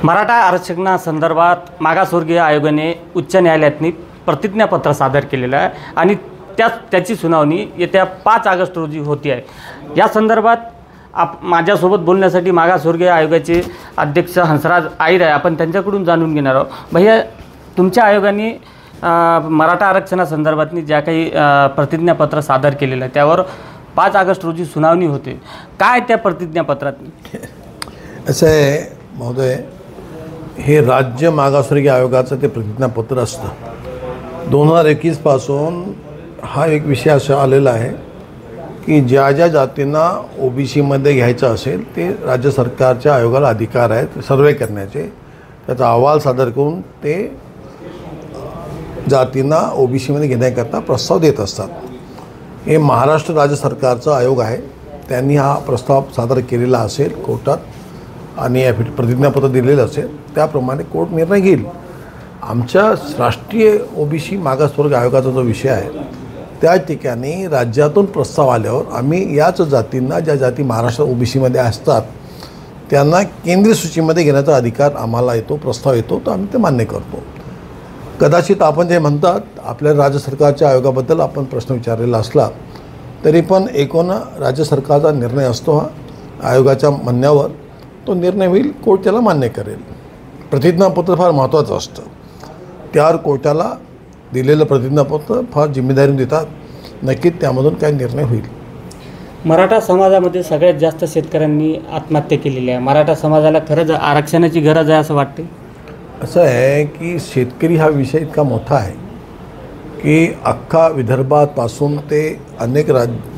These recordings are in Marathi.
मराठा आरक्षणासंदर्भात मागासवर्गीय आयोगाने उच्च न्यायालयात प्रतिज्ञापत्र सादर केलेलं आहे आणि त्याची सुनावणी येत्या 5 ऑगस्ट रोजी होती आहे। या संदर्भात माझ्यासोबत बोलण्यासाठी मागासवर्गीय आयोगाचे अध्यक्ष हंसराज आईर आहे। आपण त्यांच्याकडून जाणून घेणार आहोत। भैया, तुमच्या आयोगाने मराठा आरक्षणासंदर्भात ज्या काही प्रतिज्ञापत्र सादर केलेलं आहे त्यावर 5 ऑगस्ट रोजी सुनावणी होते। काय त्या प्रतिज्ञापत्रात असं आहे महोदय, हे राज्य मागासवर्गीय आयोगाचं ते प्रतिज्ञापत्र असतं। 2021 पासून हा एक विषय असा आलेला आहे की ज्या ज्या जातींना ओबीसीमध्ये घ्यायचं असेल ते राज्य सरकारच्या आयोगाला अधिकार आहेत सर्वे करण्याचे, त्याचा अहवाल सादर करून ते जातींना ओबीसीमध्ये घेण्याकरता प्रस्ताव देत असतात। हे महाराष्ट्र राज्य सरकारचा आयोग आहे, त्यांनी हा प्रस्ताव सादर केलेला असेल कोर्टात आणि प्रतिज्ञापत्र दिलेलं असेल, त्याप्रमाणे कोर्ट निर्णय घेईल। आमच्या राष्ट्रीय ओबीसी मागासवर्ग आयोगाचा जो विषय आहे त्या ठिकाणी राज्यातून प्रस्ताव आल्यावर आम्ही याच जातींना, ज्या जाती महाराष्ट्र ओबीसीमध्ये असतात त्यांना केंद्रीय सूचीमध्ये घेण्याचा अधिकार आम्हाला येतो, प्रस्ताव येतो, तर आम्ही ते मान्य करतो। कदाचित आपण जे म्हणतात आपल्या राज्य सरकारच्या आयोगाबद्दल आपण प्रश्न विचारलेला असला तरी पण एकूण राज्य सरकारचा निर्णय असतो, हा आयोगाच्या म्हणण्यावर तो निर्णय होईल, कोर्ट त्याला मान्य करेल। प्रतिज्ञापत्र फार महत्त्वाचं असतं, त्यावर कोर्टाला दिलेलं प्रतिज्ञापत्र फार जिम्मेदारी देतात, नक्कीच त्यामधून काय निर्णय होईल। मराठा समाजामध्ये सगळ्यात जास्त शेतकऱ्यांनी आत्महत्या केलेली आहे। मराठा समाजाला खरंच आरक्षणाची गरज आहे असं वाटते? असं आहे की शेतकरी हा विषय इतका मोठा आहे की अख्खा विदर्भापासून ते अनेक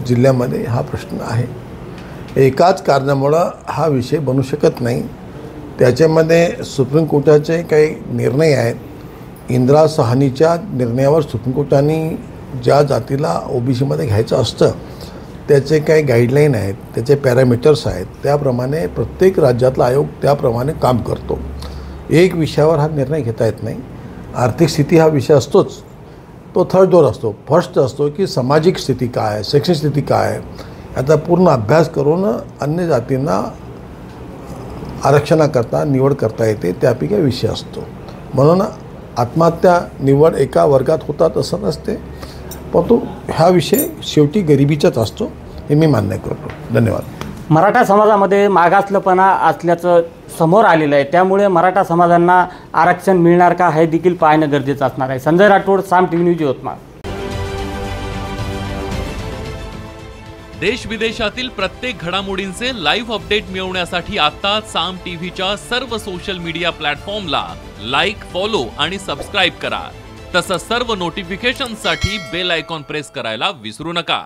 जिल्ह्यामध्ये हा प्रश्न आहे। एकाच कारणामुळं हा विषय बनू शकत नाही। त्याच्यामध्ये सुप्रीम कोर्टाचे काही निर्णय आहेत। इंदिरा साहनीच्या निर्णयावर सुप्रीम कोर्टाने ज्या जातीला ओबीसीमध्ये घ्यायचं असतं त्याचे काही गाईडलाईन आहेत, त्याचे पॅरामीटर्स आहेत, त्याप्रमाणे प्रत्येक राज्यातला आयोग त्याप्रमाणे काम करतो। एक विषयावर हा निर्णय घेता येत नाही। आर्थिक स्थिती हा विषय असतोच, तो थर्ड डोर असतो। फर्स्ट असतो की सामाजिक स्थिती काय आहे, शैक्षणिक स्थिती काय आहे, याचा पूर्ण अभ्यास करून अन्य जातींना आरक्षणाकरता निवड करता येते, त्यापैकी विषय असतो। म्हणून आत्महत्या निवड एका वर्गात होतात असं नसते, परंतु हा विषय शेवटी गरिबीचाच असतो, हे मी मान्य करतो। धन्यवाद। मराठा समाजामध्ये मागासलेपणा असल्याचं समोर आलेलं आहे, त्यामुळे मराठा समाजांना आरक्षण मिळणार का हे देखील पाहणं गरजेचं असणार आहे। संजय राठोड, साम टीव्ही न्यूज, यवतमाळ। देश विदेशातील प्रत्येक घडामोडींचे लाईव्ह अपडेट मिळवण्यासाठी आता साम टीव्हीच्या सर्व सोशल मीडिया प्लॅटफॉर्मला लाईक, फॉलो आणि सबस्क्राईब करा। तसंच सर्व नोटिफिकेशनसाठी बेल आयकॉन प्रेस करायला विसरू नका।